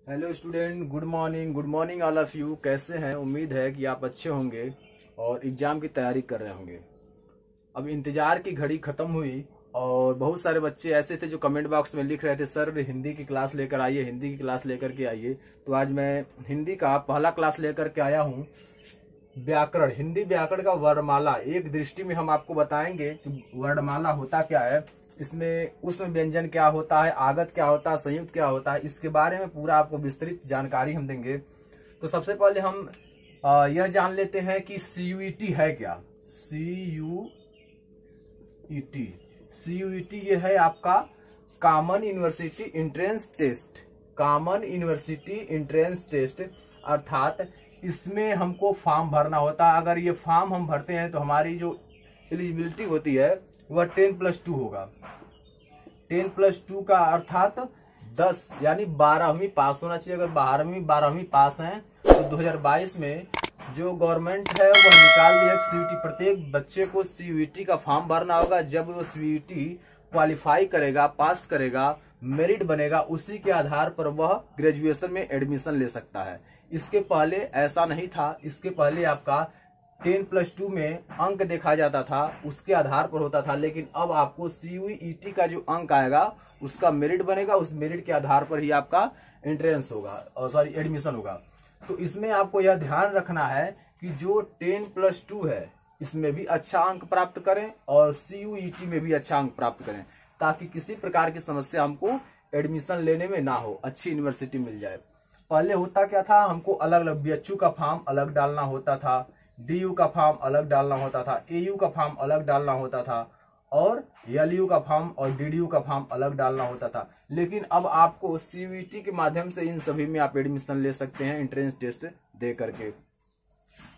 Hello student, good morning all of you. कैसे हैं? उम्मीद है कि आप अच्छे होंगे और एग्जाम की तैयारी कर रहे होंगे। अब इंतजार की घड़ी खत्म हुई और बहुत सारे बच्चे ऐसे थे जो कमेंट बॉक्स में लिख रहे थे, सर हिंदी की क्लास लेकर आइए, हिंदी की क्लास लेकर के आइए। तो आज मैं हिंदी का पहला क्लास लेकर के आया हूँ। व्याकरण, हिंदी व्याकरण का वर्णमाला एक दृष्टि में हम आपको बताएंगे कि वर्णमाला होता क्या है, इसमें उसमें व्यंजन क्या होता है, आगत क्या होता है, संयुक्त क्या होता है, इसके बारे में पूरा आपको विस्तृत जानकारी हम देंगे। तो सबसे पहले हम यह जान लेते हैं कि CUET है क्या। CUET ये है आपका common university entrance test. Common university entrance test अर्थात इसमें हमको फॉर्म भरना होता है। अगर ये फॉर्म हम भरते हैं तो हमारी जो एलिजिबिलिटी होती है वह 10+2 होगा। 10+2 का अर्थात 10 यानी 12वीं पास होना चाहिए। अगर 12वीं पास हैं तो 2022 में जो गवर्नमेंट है वह निकाल दिया CUET, प्रत्येक बच्चे को CUET का फॉर्म भरना होगा। जब वो CUET क्वालिफाई करेगा, पास करेगा, मेरिट बनेगा, उसी के आधार पर वह ग्रेजुएशन में एडमिशन ले सकता है। इसके पहले ऐसा नहीं था। इसके पहले आपका 10+2 में अंक देखा जाता था, उसके आधार पर होता था। लेकिन अब आपको CUET का जो अंक आएगा उसका मेरिट बनेगा, उस मेरिट के आधार पर ही आपका एंट्रेंस होगा और एडमिशन होगा। तो इसमें आपको यह ध्यान रखना है कि जो 10+2 है इसमें भी अच्छा अंक प्राप्त करें और CUET में भी अच्छा अंक प्राप्त करें, ताकि किसी प्रकार की समस्या हमको एडमिशन लेने में ना हो, अच्छी यूनिवर्सिटी मिल जाए। पहले होता क्या था, हमको अलग अलग BHU का फॉर्म अलग डालना होता था, DU का फॉर्म अलग डालना होता था, AU का फॉर्म अलग डालना होता था और LU का फॉर्म और DDU का फॉर्म अलग डालना होता था। लेकिन अब आपको CUET के माध्यम से इन सभी में आप एडमिशन ले सकते हैं एंट्रेंस टेस्ट दे करके।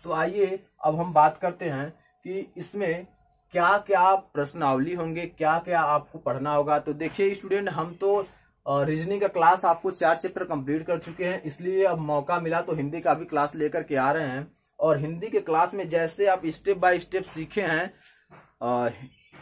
तो आइए अब हम बात करते हैं कि इसमें क्या क्या प्रश्नावली होंगे, क्या क्या आपको पढ़ना होगा। तो देखिए स्टूडेंट, हम तो रीजनिंग का क्लास आपको 4 चैप्टर कंप्लीट कर चुके हैं, इसलिए अब मौका मिला तो हिंदी का भी क्लास लेकर के आ रहे हैं। और हिंदी के क्लास में जैसे आप स्टेप बाय स्टेप सीखे हैं,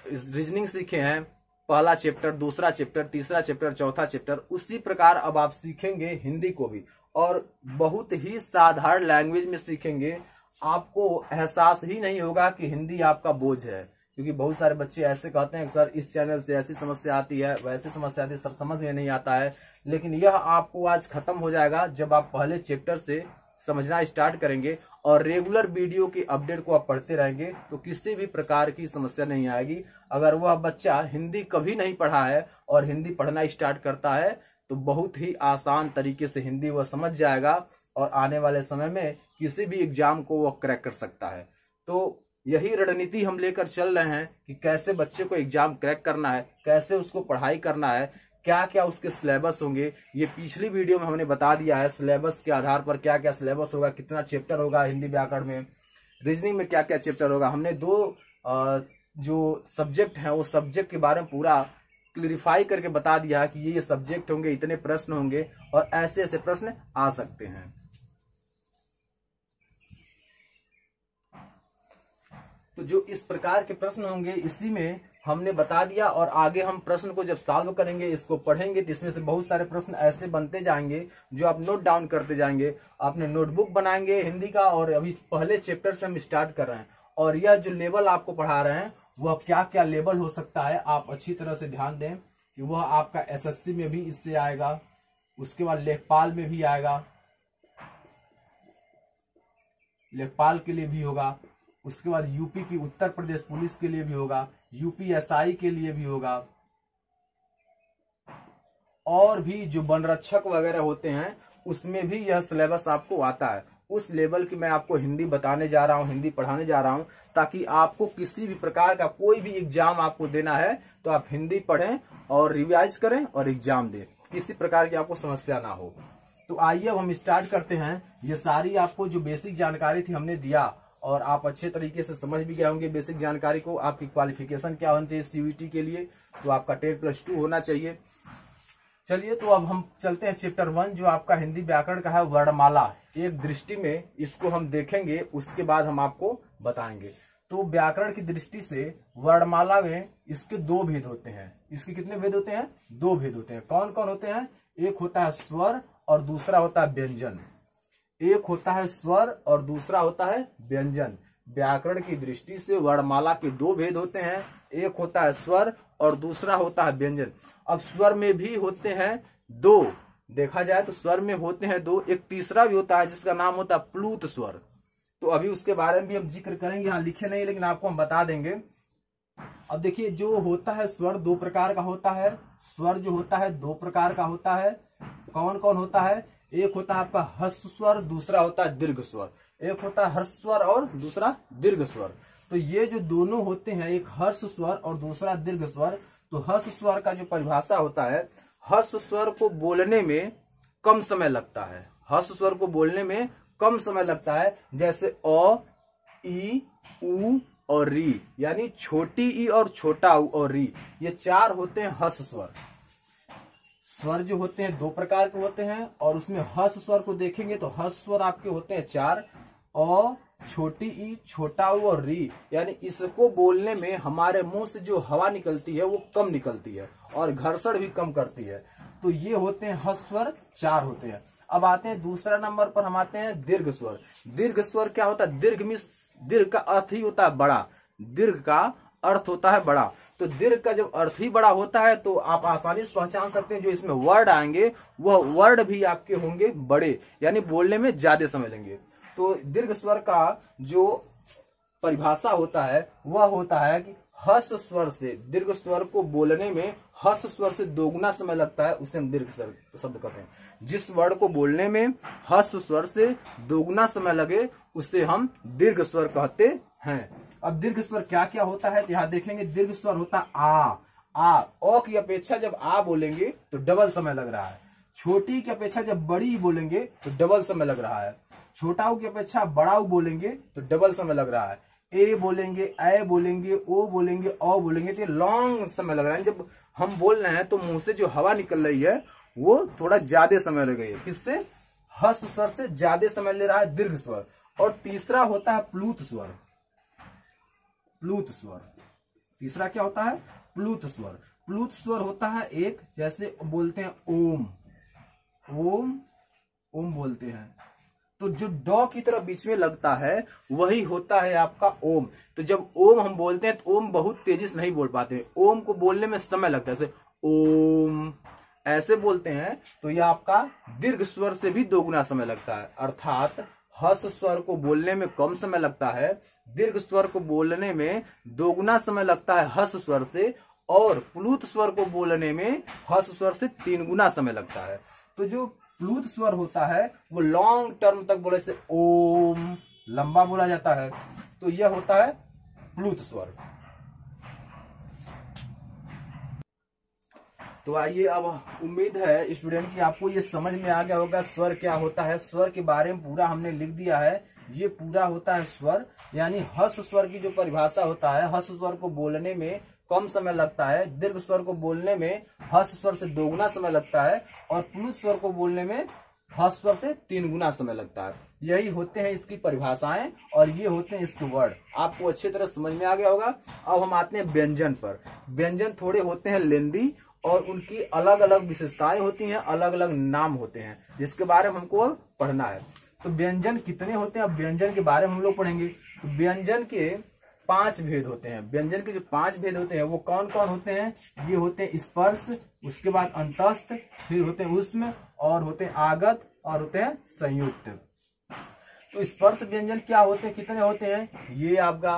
रीजनिंग सीखे हैं, पहला चैप्टर, दूसरा चैप्टर, तीसरा चैप्टर, चौथा चैप्टर, उसी प्रकार अब आप सीखेंगे हिंदी को भी, और बहुत ही साधारण लैंग्वेज में सीखेंगे। आपको एहसास ही नहीं होगा कि हिंदी आपका बोझ है, क्योंकि बहुत सारे बच्चे ऐसे कहते हैं सर इस चैनल से ऐसी समस्या आती है, वैसी समस्या आती है, सर समझ में नहीं आता है। लेकिन यह आपको आज खत्म हो जाएगा जब आप पहले चैप्टर से समझना स्टार्ट करेंगे और रेगुलर वीडियो की अपडेट को आप पढ़ते रहेंगे तो किसी भी प्रकार की समस्या नहीं आएगी। अगर वह बच्चा हिंदी कभी नहीं पढ़ा है और हिंदी पढ़ना स्टार्ट करता है तो बहुत ही आसान तरीके से हिंदी वह समझ जाएगा और आने वाले समय में किसी भी एग्जाम को वह क्रैक कर सकता है। तो यही रणनीति हम लेकर चल रहे हैं कि कैसे बच्चे को एग्जाम क्रैक करना है, कैसे उसको पढ़ाई करना है, क्या क्या उसके सिलेबस होंगे। ये पिछली वीडियो में हमने बता दिया है, सिलेबस के आधार पर क्या क्या सिलेबस होगा, कितना चैप्टर होगा हिंदी व्याकरण में, रीजनिंग में क्या क्या चैप्टर होगा। हमने 2 जो सब्जेक्ट हैं वो सब्जेक्ट के बारे में पूरा क्लियरिफाई करके बता दिया कि ये सब्जेक्ट होंगे, इतने प्रश्न होंगे और ऐसे ऐसे प्रश्न आ सकते हैं। तो जो इस प्रकार के प्रश्न होंगे इसी में हमने बता दिया, और आगे हम प्रश्न को जब सॉल्व करेंगे, इसको पढ़ेंगे, तो इसमें से बहुत सारे प्रश्न ऐसे बनते जाएंगे जो आप नोट डाउन करते जाएंगे। आपने नोटबुक बनाएंगे हिंदी का, और अभी पहले चैप्टर से हम स्टार्ट कर रहे हैं। और यह जो लेवल आपको पढ़ा रहे हैं वह क्या क्या लेवल हो सकता है, आप अच्छी तरह से ध्यान दें कि वह आपका SSC में भी इससे आएगा, उसके बाद लेखपाल में भी आएगा, लेखपाल के लिए भी होगा, उसके बाद यूपी की उत्तर प्रदेश पुलिस के लिए भी होगा, UPSI के लिए भी होगा, और भी जो वनरक्षक वगैरह होते हैं उसमें भी यह सिलेबस आपको आता है। उस लेवल की मैं आपको हिंदी बताने जा रहा हूं, हिंदी पढ़ाने जा रहा हूं, ताकि आपको किसी भी प्रकार का कोई भी एग्जाम आपको देना है तो आप हिंदी पढ़ें और रिवाइज करें और एग्जाम दें, किसी प्रकार की आपको समस्या ना हो। तो आइए अब हम स्टार्ट करते हैं। ये सारी आपको जो बेसिक जानकारी थी हमने दिया और आप अच्छे तरीके से समझ भी गए होंगे बेसिक जानकारी को। आपकी क्वालिफिकेशन क्या होनी चाहिए CUET के लिए, तो आपका 10+2 होना चाहिए। चलिए तो अब हम चलते हैं चैप्टर 1 जो आपका हिंदी व्याकरण का है, वर्णमाला। एक दृष्टि में इसको हम देखेंगे, उसके बाद हम आपको बताएंगे। तो व्याकरण की दृष्टि से वर्णमाला में इसके 2 भेद होते हैं। इसके कितने भेद होते हैं? 2 भेद होते हैं। कौन कौन होते हैं? एक होता है स्वर और दूसरा होता है व्यंजन। एक होता है स्वर और दूसरा होता है व्यंजन। व्याकरण की दृष्टि से वर्णमाला के दो भेद होते हैं, एक होता है स्वर और दूसरा होता है व्यंजन। अब स्वर में भी होते हैं दो, देखा जाए तो स्वर में होते हैं दो, एक तीसरा भी होता है जिसका नाम होता है प्लूत स्वर। तो अभी उसके बारे में भी हम जिक्र करेंगे, यहाँ लिखे नहीं लेकिन आपको हम बता देंगे। अब देखिए, जो होता है स्वर दो प्रकार का होता है। स्वर जो होता है दो प्रकार का होता है। कौन कौन होता है? एक होता है आपका ह्रस्व स्वर, दूसरा होता है दीर्घ स्वर। एक होता है ह्रस्व स्वर और दूसरा दीर्घ स्वर। तो ये जो दोनों होते हैं, एक ह्रस्व स्वर और दूसरा दीर्घ स्वर। तो ह्रस्व स्वर का जो परिभाषा होता है, ह्रस्व स्वर को बोलने में कम समय लगता है। ह्रस्व स्वर को बोलने में कम समय लगता है, जैसे अ, ई, उ और री, यानी छोटी ई और छोटा उ और री, ये चार होते हैं ह्रस्व स्वर। स्वर जो होते हैं दो प्रकार के होते हैं और उसमें ह्रस्व स्वर को देखेंगे तो ह्रस्व स्वर आपके होते हैं चार। अ, छोटी ई, छोटा उ और री, यानी इसको बोलने में हमारे मुंह से जो हवा निकलती है वो कम निकलती है और घर्षण भी कम करती है। तो ये होते हैं ह्रस्व स्वर, चार होते हैं। अब आते हैं दूसरा नंबर पर, हम आते हैं दीर्घ स्वर। दीर्घ स्वर क्या होता है? दीर्घ का अर्थ ही होता है बड़ा। दीर्घ का अर्थ होता है बड़ा। तो दीर्घ का जब अर्थ ही बड़ा होता है तो आप आसानी से पहचान सकते हैं जो इसमें वर्ड आएंगे वह वर्ड भी आपके होंगे बड़े, यानी बोलने में ज्यादा समय लेंगे। तो दीर्घ स्वर का जो परिभाषा होता है वह होता है कि ह्रस्व स्वर से, दीर्घ स्वर को बोलने में ह्रस्व स्वर से दोगुना समय लगता है, उसे हम दीर्घ स्वर शब्द कहते हैं। जिस वर्ड को बोलने में ह्रस्व स्वर से दोगुना समय लगे उसे हम दीर्घ स्वर कहते हैं। अब दीर्घ स्वर क्या क्या होता है तो यहाँ देखेंगे। दीर्घ स्वर होता है आ ओ की अपेक्षा जब आ बोलेंगे तो डबल समय लग रहा है। छोटी की अपेक्षा जब बड़ी बोलेंगे तो डबल समय लग रहा है। छोटा ऊ की अपेक्षा बड़ा ऊ बोलेंगे तो डबल समय लग रहा है। ए बोलेंगे, ए बोलेंगे, ओ बोलेंगे, औ बोलेंगे तो लॉन्ग समय लग रहा है। जब हम बोल रहे हैं तो मुंह से जो हवा निकल रही है वो थोड़ा ज्यादा समय लग रही है। किससे? ह्रस्व स्वर से ज्यादा समय ले रहा है दीर्घ स्वर। और तीसरा होता है प्लूत स्वर। प्लूत स्वर तीसरा क्या होता है? प्लूत स्वर। प्लूत स्वर होता है एक, जैसे बोलते हैं ओम, ओम, ओम बोलते हैं तो जो ड की तरफ बीच में लगता है वही होता है आपका ओम। तो जब ओम हम बोलते हैं तो ओम बहुत तेजी से नहीं बोल पाते हैं। ओम को बोलने में समय लगता है, जैसे ओम ऐसे बोलते हैं तो यह आपका दीर्घ स्वर से भी दोगुना समय लगता है। अर्थात ह्रस्व स्वर को बोलने में कम समय लगता है, दीर्घ स्वर को बोलने में दोगुना समय लगता है ह्रस्व स्वर से, और प्लूत स्वर को बोलने में ह्रस्व स्वर से 3 गुना समय लगता है। तो जो प्लूत स्वर होता है वो लॉन्ग टर्म तक बोले से ओम लंबा बोला जाता है, तो यह होता है प्लूत स्वर। तो आइए, अब उम्मीद है स्टूडेंट कि आपको ये समझ में आ गया होगा स्वर क्या होता है। स्वर के बारे में पूरा हमने लिख दिया है। ये पूरा होता है स्वर, यानी ह्रस्व स्वर की जो परिभाषा होता है, ह्रस्व स्वर को बोलने में कम समय लगता है, दीर्घ स्वर को बोलने में ह्रस्व स्वर से दोगुना समय लगता है, और प्लूत स्वर को बोलने में ह्रस्व स्वर से 3 गुना समय लगता है। यही होते हैं इसकी परिभाषाएं और ये होते हैं इसके वर्ड। आपको अच्छी तरह समझ में आ गया होगा। अब हम आते हैं व्यंजन पर। व्यंजन थोड़े होते हैं लेंदी और उनकी अलग अलग विशेषताएं होती हैं, अलग अलग नाम होते हैं, जिसके बारे में हमको पढ़ना है। तो व्यंजन कितने होते हैं, अब व्यंजन के बारे में हम लोग पढ़ेंगे। तो व्यंजन के 5 भेद होते हैं। व्यंजन के जो 5 भेद होते हैं वो कौन कौन होते हैं? ये होते हैं स्पर्श, उसके बाद अंतस्थ, फिर होते हैं ऊष्म, और होते हैं आगत, और होते हैं संयुक्त। तो स्पर्श व्यंजन क्या होते हैं, कितने होते हैं? ये आपका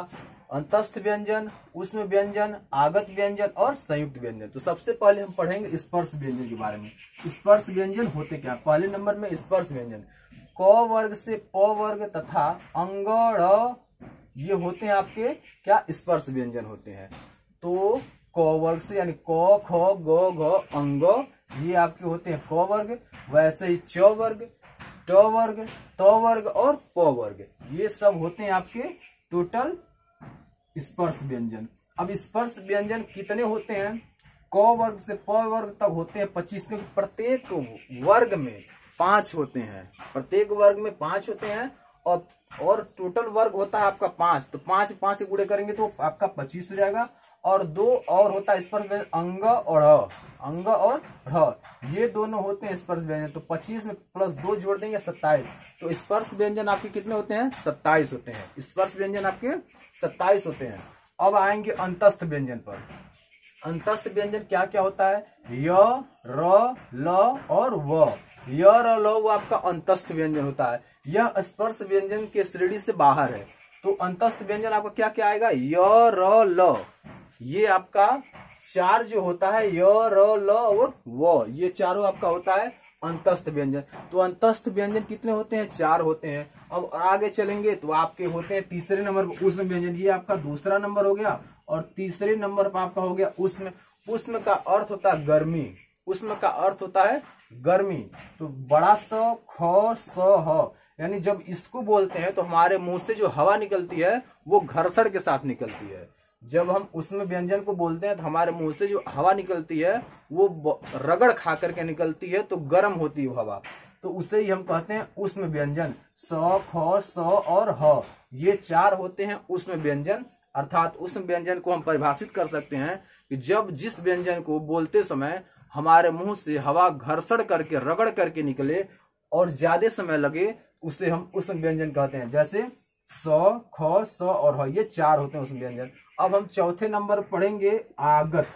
अंतस्थ व्यंजन, ऊष्म व्यंजन, आगत व्यंजन और संयुक्त व्यंजन। तो सबसे पहले हम पढ़ेंगे स्पर्श व्यंजन के बारे में। स्पर्श व्यंजन होते क्या? पहले नंबर में स्पर्श व्यंजन क वर्ग से प वर्ग तथा अंग ड़, ये होते हैं आपके क्या? स्पर्श व्यंजन होते हैं। तो क वर्ग से यानी क ख ग घ अंग, ये आपके होते हैं क वर्ग। वैसे ही च वर्ग, ट वर्ग, त वर्ग और प वर्ग, ये सब होते हैं आपके टोटल स्पर्श व्यंजन। अब स्पर्श व्यंजन कितने होते हैं? क वर्ग से प वर्ग तक होते हैं 25, क्योंकि प्रत्येक वर्ग में 5 होते हैं। प्रत्येक वर्ग में 5 होते हैं और टोटल वर्ग होता है आपका 5, तो 5 5 से गुणे करेंगे तो आपका 25 हो जाएगा। और 2 और होता है स्पर्श व्यंजन अंग और अंग और ढ, ये दोनों होते हैं स्पर्श व्यंजन। तो 25 में प्लस 2 जोड़ देंगे 27, तो स्पर्श व्यंजन आपके कितने होते हैं? 27 होते हैं। स्पर्श व्यंजन आपके 27 होते हैं। अब आएंगे अंतस्थ व्यंजन पर। अंतस्थ व्यंजन क्या क्या होता है? य, र, ल और व। य, र, ल वो आपका अंतस्थ व्यंजन होता है। यह स्पर्श व्यंजन के श्रेणी से बाहर है। तो अंतस्थ व्यंजन आपका क्या क्या आएगा? य, र, ल, ये आपका 4 जो होता है य, र, ल और व, ये चारों आपका होता है अंतस्थ व्यंजन। तो अंतस्थ व्यंजन कितने होते हैं? 4 होते हैं। अब आगे चलेंगे तो आपके होते हैं तीसरे नंबर पर उष्म व्यंजन, ये आपका दूसरा नंबर हो गया। और तीसरे नंबर पर आपका हो गया उष्म। उष्म का अर्थ होता है गर्मी। उष्म का अर्थ होता है गर्मी। तो बड़ा स, ख, स, ह, यानी जब इसको बोलते हैं तो हमारे मुंह से जो हवा निकलती है वो घर्षण के साथ निकलती है। जब हम उष्म व्यंजन को बोलते हैं तो हमारे मुंह से जो हवा निकलती है वो रगड़ खा करके निकलती है, तो गर्म होती है वो हवा, तो उसे ही हम कहते हैं उष्म व्यंजन। स, ख, स और ह, ये 4 होते हैं उष्म व्यंजन। अर्थात उष्म व्यंजन को हम परिभाषित कर सकते हैं कि जब जिस व्यंजन को बोलते समय हमारे मुंह से हवा घर्षण करके रगड़ करके निकले और ज्यादा समय लगे, उसे हम उष्म व्यंजन कहते हैं। जैसे स, ख, स और ह, ये 4 होते हैं उष्म व्यंजन। अब हम चौथे नंबर पढ़ेंगे आगत।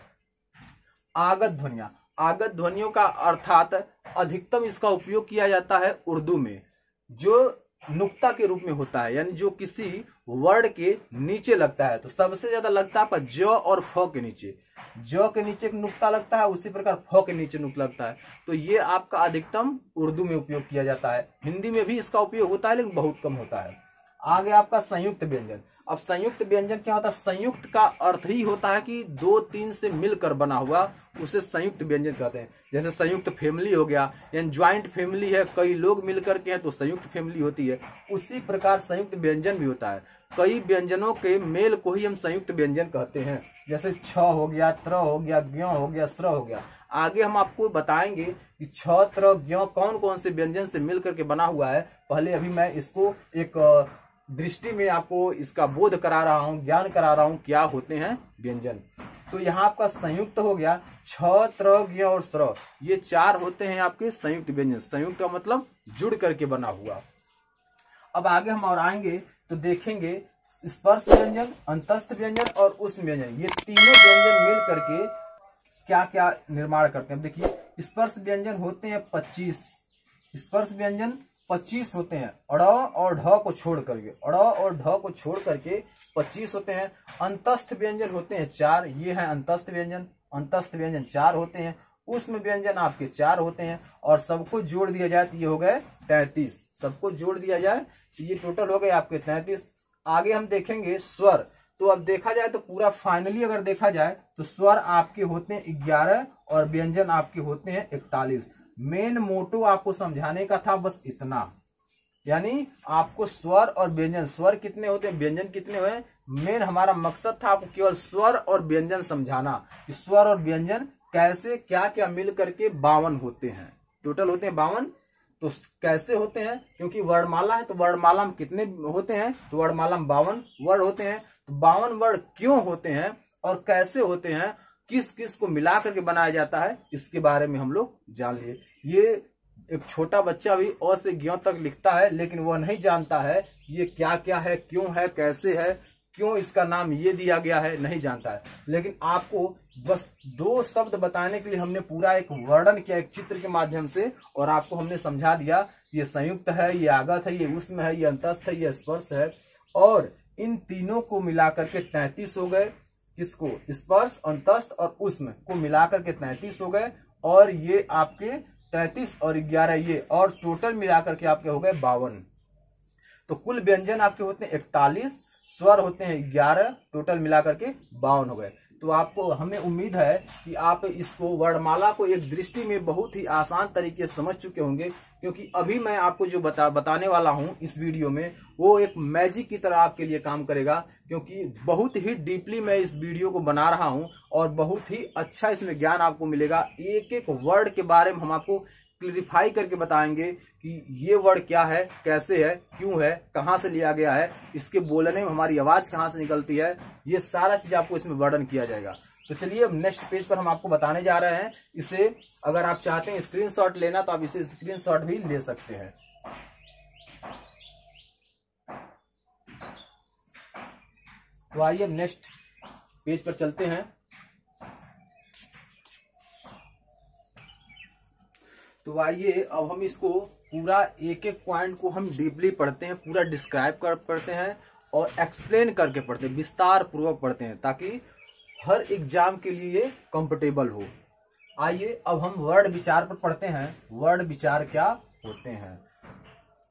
आगत ध्वनियां। आगत ध्वनियों का अर्थात अधिकतम इसका उपयोग किया जाता है उर्दू में, जो नुक्ता के रूप में होता है, यानी जो किसी वर्ड के नीचे लगता है। तो सबसे ज्यादा लगता है आपका ज और फ के नीचे। ज के नीचे एक नुक्ता लगता है, उसी प्रकार फ के नीचे नुक्ता लगता है। तो ये आपका अधिकतम उर्दू में उपयोग किया जाता है। हिंदी में भी इसका उपयोग होता है लेकिन बहुत कम होता है। आगे आपका संयुक्त व्यंजन। अब संयुक्त व्यंजन क्या होता है? संयुक्त का अर्थ ही होता है कि 2-3 से मिलकर बना हुआ, उसे संयुक्त व्यंजन कहते हैं। जैसे संयुक्त फैमिली हो गया, यानी ज्वाइंट फैमिली है, कई लोग मिलकर के हैं तो संयुक्त फैमिली होती है। उसी प्रकार संयुक्त व्यंजन भी होता है। कई व्यंजनों के मेल को ही हम संयुक्त व्यंजन कहते हैं। जैसे छ हो गया, त्र हो गया, ज्ञ हो गया, स्र हो गया। आगे हम आपको बताएंगे कि छ, त्र, ज्ञ कौन कौन से व्यंजन से मिलकर के बना हुआ है। पहले अभी मैं इसको एक दृष्टि में आपको इसका बोध करा रहा हूं, ज्ञान करा रहा हूं क्या होते हैं व्यंजन। तो यहाँ आपका संयुक्त हो गया छ, त्र, ज्ञ और स्र, ये 4 होते हैं आपके संयुक्त व्यंजन। संयुक्त का मतलब जुड़ करके बना हुआ। अब आगे हम और आएंगे तो देखेंगे स्पर्श व्यंजन, अंतस्थ व्यंजन और उष्म व्यंजन, ये तीनों व्यंजन मिल करके क्या क्या निर्माण करते हैं। देखिए स्पर्श व्यंजन होते हैं 25। स्पर्श व्यंजन 25 होते हैं, अड़ और ढ को छोड़ करके, अड़ और ढ को छोड़ करके 25 होते हैं। अंतस्थ व्यंजन होते हैं 4, ये है अंतस्थ व्यंजन। अंतस्थ व्यंजन 4 होते हैं। उष्म व्यंजन आपके 4 होते हैं, और सबको जोड़ दिया जाए तो ये हो गए 33। सबको जोड़ दिया जाए तो ये टोटल हो गए आपके 33। आगे हम देखेंगे स्वर। तो अब देखा जाए तो पूरा फाइनली अगर देखा जाए तो स्वर आपके होते हैं 11 और व्यंजन आपके होते हैं 41। मेन मोटो आपको समझाने का था बस इतना, यानी आपको स्वर और व्यंजन, स्वर कितने होते हैं, व्यंजन कितने हुए, मेन हमारा मकसद था आपको केवल स्वर और व्यंजन समझाना। स्वर और व्यंजन कैसे क्या क्या मिल करके 52 होते हैं, टोटल होते हैं 52। तो कैसे होते हैं, क्योंकि वर्णमाला है तो वर्णमाला में कितने होते हैं, तो वर्णमाला में 52 वर्ड होते हैं। तो 52 वर्ड क्यों होते हैं और कैसे होते हैं, किस किस को मिला करके बनाया जाता है, इसके बारे में हम लोग जान लिए। ये एक छोटा बच्चा भी अ से ज्ञ तक लिखता है, लेकिन वह नहीं जानता है ये क्या क्या है, क्यों है, कैसे है, क्यों इसका नाम ये दिया गया है, नहीं जानता है। लेकिन आपको बस 2 शब्द बताने के लिए हमने पूरा एक वर्णन किया एक चित्र के माध्यम से, और आपको हमने समझा दिया ये संयुक्त है, ये आगत है, ये उष्म है, ये अंतस्थ है, ये स्पर्श है। और इन तीनों को मिलाकर के 33 हो गए। किसको, स्पर्श, अंतस्थ और उष्म को मिलाकर के 33 हो गए। और ये आपके 33 और 11 ये, और टोटल मिलाकर के आपके हो गए 52। तो कुल व्यंजन आपके होते हैं 41, स्वर होते हैं 11, टोटल मिलाकर के 52 हो गए। तो आपको, हमें उम्मीद है कि आप इसको वर्णमाला को एक दृष्टि में बहुत ही आसान तरीके से समझ चुके होंगे, क्योंकि अभी मैं आपको जो बताने वाला हूं इस वीडियो में, वो एक मैजिक की तरह आपके लिए काम करेगा, क्योंकि बहुत ही डीपली मैं इस वीडियो को बना रहा हूं और बहुत ही अच्छा इसमें ज्ञान आपको मिलेगा। एक एक वर्ड के बारे में हम आपको क्लियरिफाई करके बताएंगे कि ये वर्ड क्या है, कैसे है, क्यों है, कहाँ से लिया गया है, इसके बोलने में हमारी आवाज कहाँ से निकलती है, ये सारा चीज आपको इसमें वर्णन किया जाएगा। तो चलिए अब नेक्स्ट पेज पर हम आपको बताने जा रहे हैं। इसे अगर आप चाहते हैं स्क्रीनशॉट लेना तो आप इसे स्क्रीनशॉट भी ले सकते हैं। तो आइए अब नेक्स्ट पेज पर चलते हैं। तो आइए अब हम इसको पूरा एक एक पॉइंट को हम डीपली पढ़ते हैं, पूरा डिस्क्राइब कर पढ़ते हैं और एक्सप्लेन करके पढ़ते हैं, विस्तार पूर्वक पढ़ते हैं, ताकि हर एग्जाम के लिए कंफर्टेबल हो। आइए अब हम वर्ड विचार पर पढ़ते हैं। वर्ड विचार क्या होते हैं?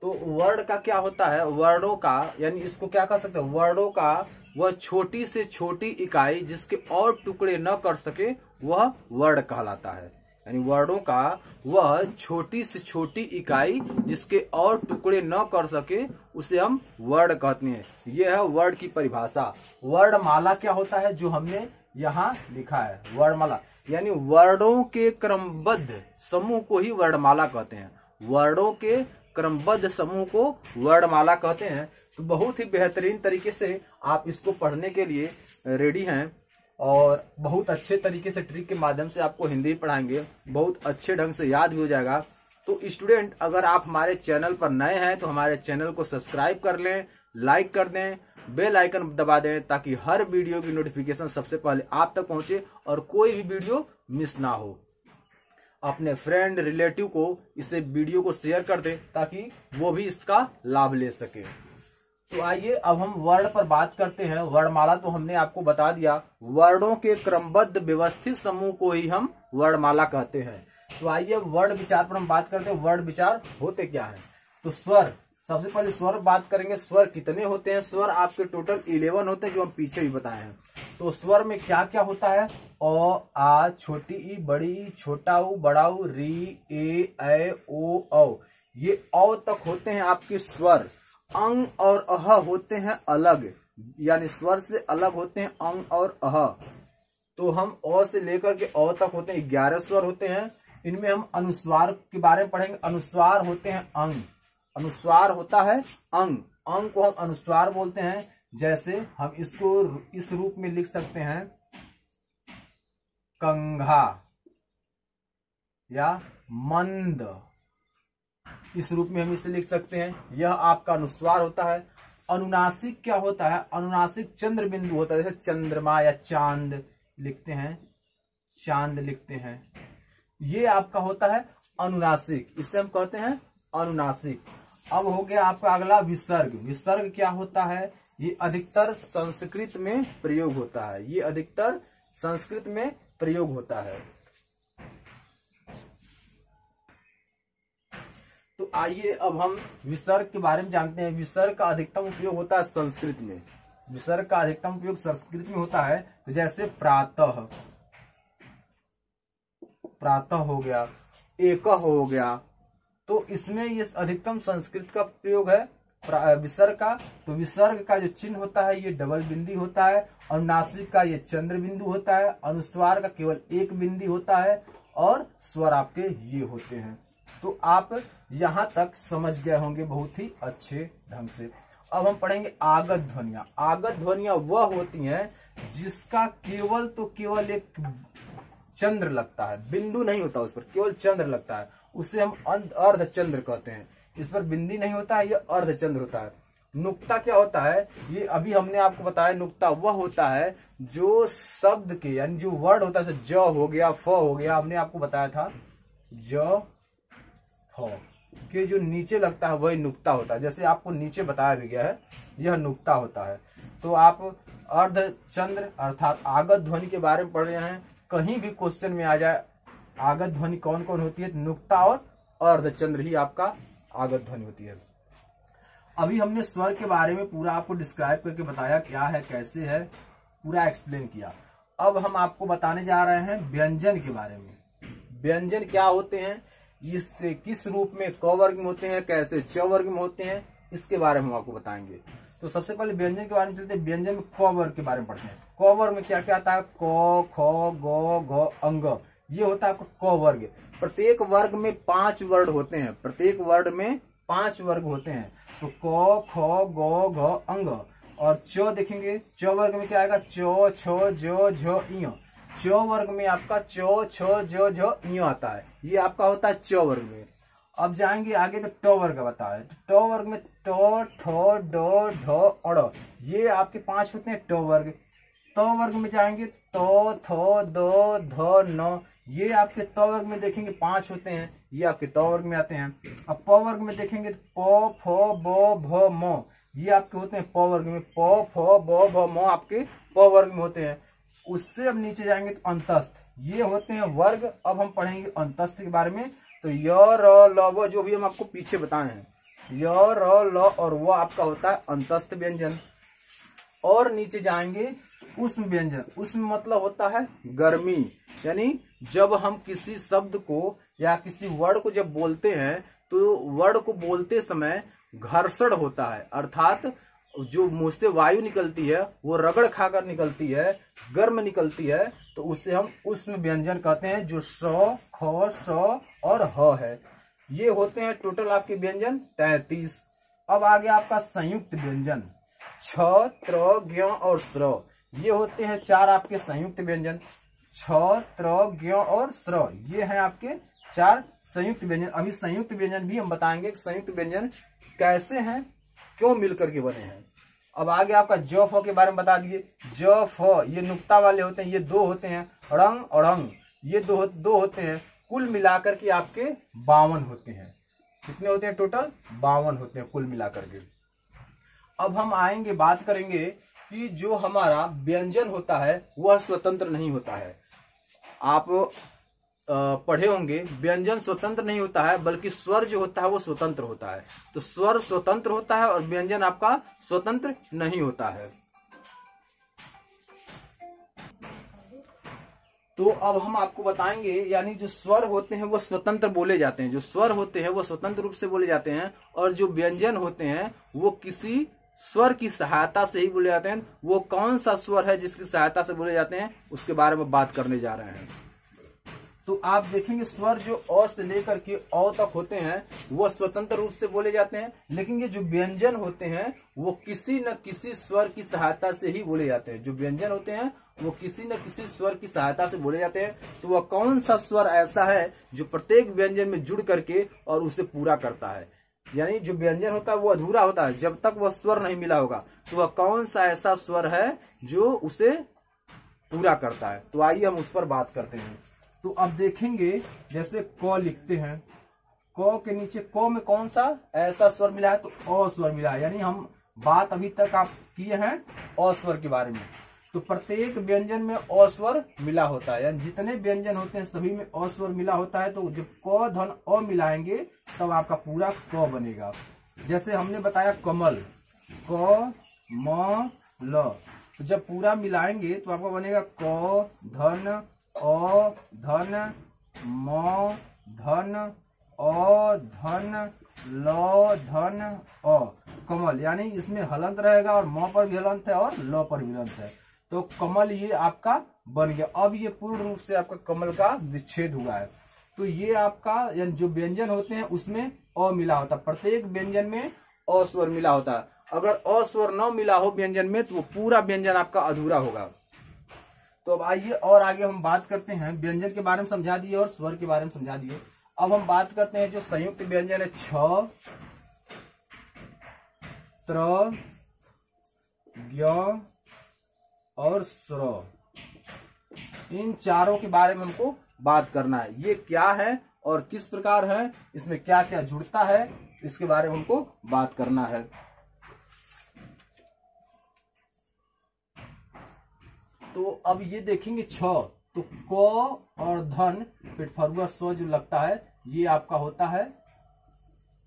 तो वर्ड का क्या होता है? वर्डों का, यानी इसको क्या कह सकते हैं, वर्डों का वह छोटी से छोटी इकाई जिसके और टुकड़े न कर सके वह वर्ड कहलाता है। यानी वर्डों का वह छोटी से छोटी इकाई जिसके और टुकड़े न कर सके उसे हम वर्ड कहते हैं। यह है वर्ड की परिभाषा। वर्णमाला क्या होता है, जो हमने यहाँ लिखा है, वर्णमाला यानी वर्डों के क्रमबद्ध समूह को ही वर्णमाला कहते हैं। वर्डों के क्रमबद्ध समूह को वर्णमाला कहते हैं। तो बहुत ही बेहतरीन तरीके से आप इसको पढ़ने के लिए रेडी हैं और बहुत अच्छे तरीके से ट्रिक के माध्यम से आपको हिंदी पढ़ाएंगे, बहुत अच्छे ढंग से याद भी हो जाएगा। तो स्टूडेंट, अगर आप हमारे चैनल पर नए हैं तो हमारे चैनल को सब्सक्राइब कर लें, लाइक कर दें, बेल आइकन दबा दें, ताकि हर वीडियो की नोटिफिकेशन सबसे पहले आप तक पहुंचे और कोई भी वीडियो मिस ना हो। अपने फ्रेंड रिलेटिव को इसे वीडियो को शेयर कर दें ताकि वो भी इसका लाभ ले सके। तो आइए अब हम वर्ड पर बात करते हैं। वर्णमाला तो हमने आपको बता दिया, वर्डों के क्रमबद्ध व्यवस्थित समूह को ही हम वर्णमाला कहते हैं। तो आइए वर्ड विचार पर हम बात करते हैं। वर्ड विचार होते क्या है? तो स्वर, सबसे पहले स्वर बात करेंगे। स्वर कितने होते हैं? स्वर आपके टोटल 11 होते हैं, जो हम पीछे भी बताए हैं। तो स्वर में क्या क्या होता है? अ, आ, छोटी ई, बड़ी ई, छोटा ऊ, बड़ा ऊ, री, ए, ऐ, ओ, औ। ये औ तक होते हैं आपके स्वर। अंग और अह होते हैं अलग, यानी स्वर से अलग होते हैं अंग और अह। तो हम अ से लेकर के अ तक होते हैं 11 स्वर होते हैं। इनमें हम अनुस्वार के बारे में पढ़ेंगे। अनुस्वार होते हैं अंग, अनुस्वार होता है अंग, अंग को हम अनुस्वार बोलते हैं। जैसे हम इसको इस रूप में लिख सकते हैं, कंघा या मंद, इस रूप में हम इसे लिख सकते हैं। यह आपका अनुस्वार होता है। अनुनासिक क्या होता है? अनुनासिक चंद्र बिंदु होता है, जैसे चंद्रमा या चांद लिखते हैं, चांद लिखते हैं, ये आपका होता है अनुनासिक, इसे हम कहते हैं अनुनासिक। अब हो गया आपका अगला विसर्ग। विसर्ग क्या होता है? ये अधिकतर संस्कृत में प्रयोग होता है, ये अधिकतर संस्कृत में प्रयोग होता है। तो आइए अब हम विसर्ग के बारे में जानते हैं। विसर्ग का अधिकतम उपयोग होता है संस्कृत में। विसर्ग का अधिकतम उपयोग संस्कृत में होता है। तो जैसे प्रातः, प्रातः हो गया, एकः हो गया, तो इसमें ये अधिकतम संस्कृत का प्रयोग है विसर्ग का। तो विसर्ग का जो चिन्ह होता है ये डबल बिंदी होता है। अनुनासिक का ये चंद्र बिंदु होता है। अनुस्वार का केवल एक बिंदी होता है और स्वर आपके ये होते हैं। तो आप यहां तक समझ गए होंगे बहुत ही अच्छे ढंग से। अब हम पढ़ेंगे आगत ध्वनियां। आगत ध्वनियां वह होती हैं जिसका केवल तो केवल एक चंद्र लगता है, बिंदु नहीं होता उस पर, केवल चंद्र लगता है, उसे हम अर्धचंद्र कहते हैं। इस पर बिंदी नहीं होता है, यह अर्धचंद्र होता है। नुक्ता क्या होता है? ये अभी हमने आपको बताया, नुक्ता वह होता है जो शब्द के, यानी जो वर्ड होता है, ज हो गया, फ हो गया, हमने आपको बताया था, ज के जो नीचे लगता है वही नुक्ता होता है। जैसे आपको नीचे बताया भी गया है, यह नुक्ता होता है। तो आप अर्धचंद्र अर्थात आगत ध्वनि के बारे में पढ़ रहे हैं, कहीं भी क्वेश्चन में आ जाए आगत ध्वनि कौन कौन होती है, नुक्ता और अर्धचंद्र ही आपका आगत ध्वनि होती है। अभी हमने स्वर के बारे में पूरा आपको डिस्क्राइब करके बताया, क्या है, कैसे है, पूरा एक्सप्लेन किया। अब हम आपको बताने जा रहे हैं व्यंजन के बारे में। व्यंजन क्या होते हैं, इससे किस रूप में क वर्ग में होते हैं, कैसे च वर्ग में होते हैं, इसके बारे में हम आपको बताएंगे। तो सबसे पहले व्यंजन के बारे में चलते हैं। व्यंजन में क वर्ग के बारे में पढ़ते हैं। क वर्ग में क्या क्या आता है? क, ख, ग, घ, अंग, ये होता है आपका क वर्ग। प्रत्येक वर्ग में 5 वर्ण होते हैं, प्रत्येक वर्ण में 5 वर्ग होते हैं। तो क ख ग घ अंग। और च देखेंगे, च वर्ग में क्या आएगा, च छ ज झ ञ। च वर्ग में आपका च छ ज झ ञ आता है, ये आपका होता है च वर्ग में। अब जाएंगे आगे तो ट वर्ग बता है, ट वर्ग में ट ठ ड ढ अड़, ये आपके 5 होते हैं ट वर्ग। त वर्ग में जाएंगे त थ द ध न, ये आपके त वर्ग में देखेंगे 5 होते हैं, ये आपके त वर्ग में आते हैं। अब प वर्ग में देखेंगे प फ ब भ म, ये आपके होते हैं प वर्ग में, प फ ब भ म आपके प वर्ग में होते हैं। उससे अब नीचे जाएंगे तो अंतस्थ, ये होते हैं वर्ग। अब हम पढ़ेंगे अंतस्थ के बारे में। तो य र ल व जो भी हम आपको पीछे बताए हैं, य र ल और व आपका होता है अंतस्थ व्यंजन। और नीचे जाएंगे उष्म व्यंजन। उष्म मतलब होता है गर्मी, यानी जब हम किसी शब्द को या किसी वर्ड को जब बोलते हैं तो वर्ड को बोलते समय घर्षण होता है, अर्थात जो मुंह से वायु निकलती है वो रगड़ खाकर निकलती है, गर्म निकलती है, तो उससे हम उष्म व्यंजन कहते हैं, जो स ख स और ह है। ये होते हैं टोटल आपके व्यंजन 33। अब आगे आपका संयुक्त व्यंजन, छ त्र ज्ञ और स्र, ये होते हैं 4 आपके संयुक्त व्यंजन। छ त्र ज्ञ और स्र, ये हैं आपके 4 संयुक्त व्यंजन। अभी संयुक्त व्यंजन भी हम बताएंगे कि संयुक्त व्यंजन कैसे हैं, क्यों मिलकर के बने हैं। अब आगे आपका ज फ के बारे में बता दिए। ज फ ये नुक्ता वाले होते हैं, ये 2 होते हैं। रंग और अंग ये दो होते हैं। कुल मिलाकर के आपके 52 होते हैं। कितने होते हैं टोटल? 52 होते हैं कुल मिलाकर के। अब हम आएंगे, बात करेंगे कि जो हमारा व्यंजन होता है वह स्वतंत्र नहीं होता है। आप पढ़े होंगे व्यंजन स्वतंत्र नहीं होता है, बल्कि स्वर जो होता है वो स्वतंत्र होता है। तो स्वर स्वतंत्र होता है और व्यंजन आपका स्वतंत्र नहीं होता है। तो अब हम आपको बताएंगे, यानी जो स्वर होते हैं वो स्वतंत्र बोले जाते हैं, जो स्वर होते हैं वो स्वतंत्र रूप से बोले जाते हैं, और जो व्यंजन होते हैं वो किसी स्वर की सहायता से ही बोले जाते हैं। वो कौन सा स्वर है जिसकी सहायता से बोले जाते हैं, उसके बारे में बात करने जा रहे हैं। तो आप देखेंगे स्वर जो अ से लेकर के औ तक होते हैं वो स्वतंत्र रूप से बोले जाते हैं, लेकिन ये जो व्यंजन होते हैं वो किसी न किसी स्वर की सहायता से ही बोले जाते हैं। जो व्यंजन होते हैं वो किसी न किसी स्वर की सहायता से बोले जाते हैं। तो वह कौन सा स्वर ऐसा है जो प्रत्येक व्यंजन में जुड़ करके और उसे पूरा करता है, यानी जो व्यंजन होता है वो अधूरा होता है जब तक वह स्वर नहीं मिला होगा। तो वह कौन सा ऐसा स्वर है जो उसे पूरा करता है। तो आइए हम उस पर बात करते हैं। तो अब देखेंगे, जैसे क लिखते हैं, क के नीचे क में कौन सा ऐसा स्वर मिला है, तो अ स्वर मिला है। यानी हम बात अभी तक आप किए हैं अ स्वर के बारे में। तो प्रत्येक व्यंजन में अ स्वर मिला होता है, यानी जितने व्यंजन होते हैं सभी में अ स्वर मिला होता है। तो जब क धन अ मिलाएंगे तब आपका पूरा क बनेगा। जैसे हमने बताया कमल, क म ल, तो जब पूरा मिलाएंगे तो आपका बनेगा क धन अ धन म धन अ धन ल धन अ, कमल। यानी इसमें हलंत रहेगा और म पर भी हलंत है और ल पर भी हलंत है। तो कमल ये आपका बन गया। अब ये पूर्ण रूप से आपका कमल का विच्छेद हुआ है। तो ये आपका यानी जो व्यंजन होते हैं उसमें अ मिला होता है, प्रत्येक व्यंजन में अ स्वर मिला होता है। अगर अ स्वर न मिला हो व्यंजन में तो वो पूरा व्यंजन आपका अधूरा होगा। तो अब आइए और आगे हम बात करते हैं। व्यंजन के बारे में समझा दिए और स्वर के बारे में समझा दिए। अब हम बात करते हैं जो संयुक्त व्यंजन है, छ त्र ज्ञ और स्र, इन चारों के बारे में हमको बात करना है। ये क्या है और किस प्रकार है, इसमें क्या क्या जुड़ता है, इसके बारे में हमको बात करना है। तो अब ये देखेंगे छ, तो क और धन पेटफरुआ स जो लगता है ये आपका होता है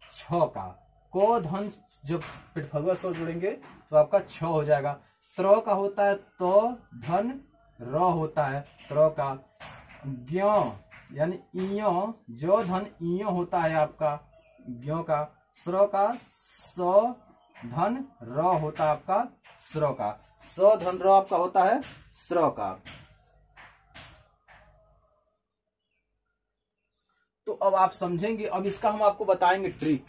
छ का। क धन जब पेटफरुआ स जोड़ेंगे तो आपका छ हो जाएगा। त्र का होता है त धन र होता है त्र का। ज्ञ यानी इय, जो धन इय होता है आपका ज्ञ का। स्र का स धन र होता है आपका स्र का। स धन र आपका होता है स्र का। अब आप समझेंगे। अब इसका हम आपको बताएंगे ट्रिक।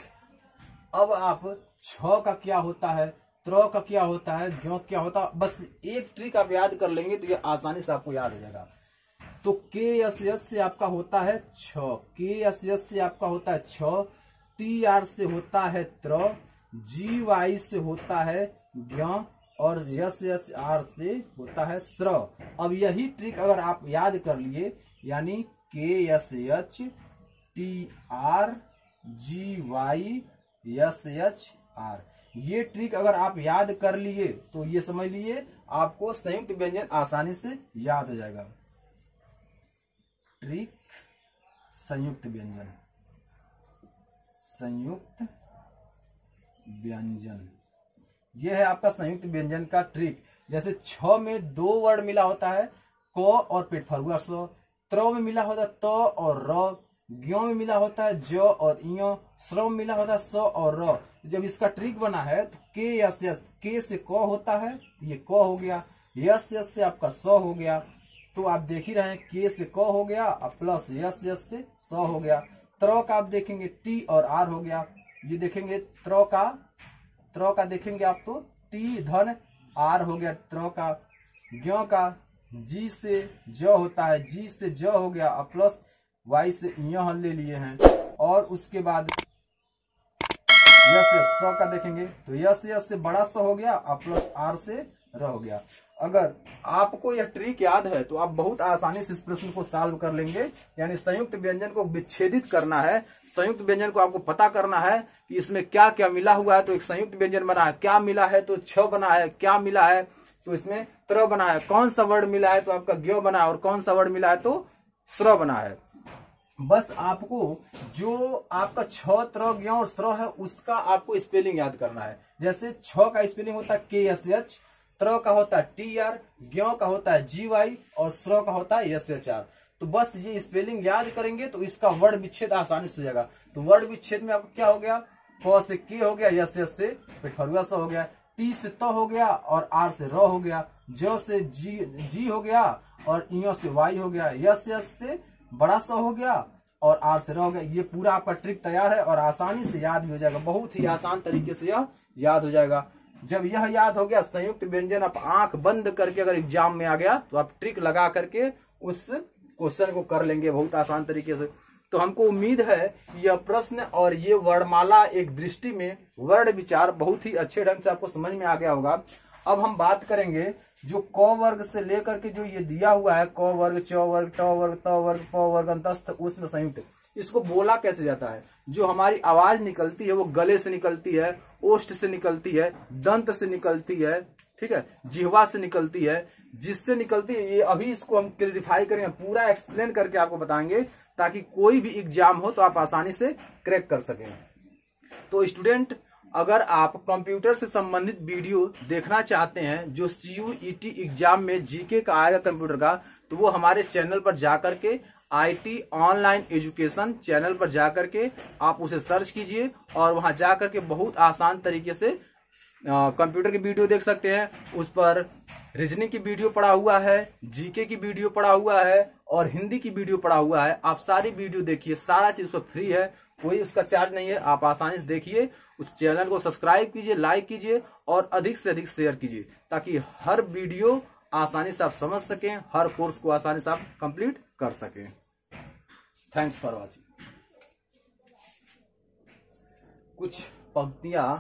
अब आप छ का क्या होता है, त्र का क्या होता है, ज्ञ क्या होता है, बस एक ट्रिक आप याद कर लेंगे तो ये आसानी से आपको याद हो जाएगा। तो के एस एस से आपका होता है छ, के एस एस से आपका होता है छ, टी आर से होता है त्र, जी वाई से होता है ज्ञ, और यस एस आर से होता है स्र। अब यही ट्रिक अगर आप याद कर लिए, यानी के S H T R G Y S H R, ये ट्रिक अगर आप याद कर लिए तो ये समझ लिए आपको संयुक्त व्यंजन आसानी से याद हो जाएगा। ट्रिक संयुक्त व्यंजन, संयुक्त व्यंजन, यह है आपका संयुक्त व्यंजन का ट्रिक। जैसे छ में दो वर्ड मिला होता है, क और पेट फरुआ स, त्र में मिला होता है त और र, ज्ञ में मिला होता है ज और य, स्र में मिला होता है स और र। जब इसका ट्रिक बना है तो के यस यस, के से क होता है, ये क हो गया, यस यस से आपका स हो गया। तो आप देख ही रहे हैं, के से क हो गया और प्लस यस यस से स हो गया। त्र का आप देखेंगे टी और आर हो गया। ये देखेंगे त्र का देखेंगे आप तो टी धन आर हो गया त्र का। ज्ञ का जी से ज होता है, जी से ज हो गया और प्लस वाई से य ले लिए हैं। और उसके बाद यस यस स का देखेंगे तो यस यस से बड़ा स हो गया और प्लस आर से र हो गया। अगर आपको यह ट्रिक याद है तो आप बहुत आसानी से इस प्रश्न को सॉल्व कर लेंगे। यानी संयुक्त व्यंजन को विच्छेदित करना है, संयुक्त व्यंजन को आपको पता करना है कि इसमें क्या क्या मिला हुआ है। तो एक संयुक्त व्यंजन बना है, क्या मिला है तो छ बना है, क्या मिला है तो इसमें त्र बना है, कौन सा वर्ड मिला है तो आपका ज्ञ बना है, और कौन सा वर्ड मिला है तो स्र बना है। बस आपको जो आपका छ त्र ज्ञ और स्र है उसका आपको स्पेलिंग याद करना है। जैसे छ का स्पेलिंग होता है के एस एच, त्र का होता है टी आर, ज्ञ का होता है जी वाई और स्र का होता है एस एच आर। तो बस ये स्पेलिंग याद करेंगे तो इसका वर्ड विच्छेद आसानी से हो जाएगा। तो वर्ड विच्छेद में आपको क्या हो गया, क से के हो गया, यस यस से फरुआ स हो गया, टी से त हो गया और आर से र हो गया, ज से जी हो गया और इ से वाई हो गया, यस यस से बड़ा स हो गया और आर से र हो गया। ये पूरा आपका ट्रिक तैयार है और आसानी से याद भी हो जाएगा, बहुत ही आसान तरीके से यह याद हो जाएगा। जब यह याद हो गया संयुक्त व्यंजन, आप आंख बंद करके अगर एग्जाम में आ गया तो आप ट्रिक लगा करके उस क्वेश्चन को कर लेंगे बहुत आसान तरीके से। तो हमको उम्मीद है कि यह प्रश्न और ये वर्णमाला एक दृष्टि में वर्ण विचार बहुत ही अच्छे ढंग से आपको समझ में आ गया होगा। अब हम बात करेंगे जो क वर्ग से लेकर के जो ये दिया हुआ है, क वर्ग, च वर्ग, ट वर्ग, त वर्ग, प वर्ग, अंतस्थ, उसमें संयुक्त, इसको बोला कैसे जाता है। जो हमारी आवाज निकलती है वो गले से निकलती है, ओष्ठ से निकलती है, दंत से निकलती है, ठीक है, जिह्वा से निकलती है, जिससे निकलती है। ये अभी इसको हम क्लैरिफाई करेंगे, पूरा एक्सप्लेन करके आपको बताएंगे ताकि कोई भी एग्जाम हो तो आप आसानी से क्रैक कर सकें। तो स्टूडेंट, अगर आप कंप्यूटर से संबंधित वीडियो देखना चाहते हैं जो CUET एग्जाम में जीके का आएगा कंप्यूटर का, तो वो हमारे चैनल पर जाकर के IT ऑनलाइन एजुकेशन चैनल पर जाकर के आप उसे सर्च कीजिए और वहां जाकर के बहुत आसान तरीके से कंप्यूटर की वीडियो देख सकते हैं। उस पर रीजनिंग की वीडियो पड़ा हुआ है, जीके की वीडियो पड़ा हुआ है और हिंदी की वीडियो पड़ा हुआ है। आप सारी वीडियो देखिए, सारा चीज उस पर फ्री है, कोई उसका चार्ज नहीं है। आप आसानी से देखिए, उस चैनल को सब्सक्राइब कीजिए, लाइक कीजिए और अधिक से अधिक शेयर कीजिए ताकि हर वीडियो आसानी से आप समझ सकें, हर कोर्स को आसानी से आप कंप्लीट कर सकें। Thanks for watching. कुछ पंक्तियां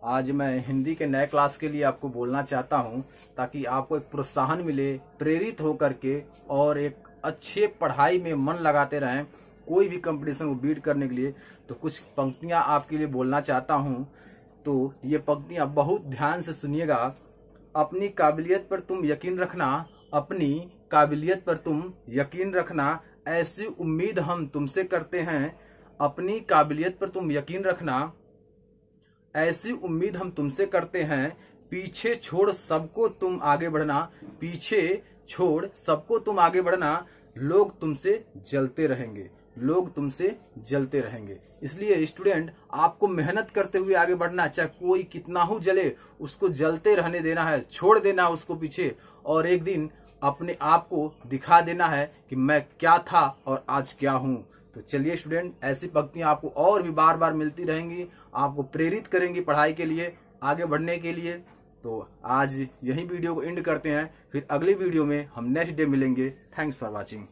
आज मैं हिंदी के नए क्लास के लिए आपको बोलना चाहता हूं ताकि आपको एक प्रोत्साहन मिले, प्रेरित होकर के और एक अच्छे पढ़ाई में मन लगाते रहें कोई भी कंपटीशन को बीट करने के लिए। तो कुछ पंक्तियां आपके लिए बोलना चाहता हूं, तो ये पंक्तियां बहुत ध्यान से सुनिएगा। अपनी काबिलियत पर तुम यकीन रखना, अपनी काबिलियत पर तुम यकीन रखना, ऐसी उम्मीद हम तुमसे करते हैं। अपनी काबिलियत पर तुम यकीन रखना, ऐसी उम्मीद हम तुमसे करते हैं। पीछे छोड़ सबको तुम आगे बढ़ना, पीछे छोड़ सबको तुम आगे बढ़ना। लोग तुमसे जलते रहेंगे, लोग तुमसे जलते रहेंगे। इसलिए स्टूडेंट, आपको मेहनत करते हुए आगे बढ़ना, चाहे कोई कितना हो जले उसको जलते रहने देना है, छोड़ देना है उसको पीछे और एक दिन अपने आप को दिखा देना है कि मैं क्या था और आज क्या हूं। तो चलिए स्टूडेंट, ऐसी पंक्तियां आपको और भी बार बार मिलती रहेंगी, आपको प्रेरित करेंगी पढ़ाई के लिए, आगे बढ़ने के लिए। तो आज यही वीडियो को एंड करते हैं, फिर अगली वीडियो में हम नेक्स्ट डे मिलेंगे। Thanks for watching.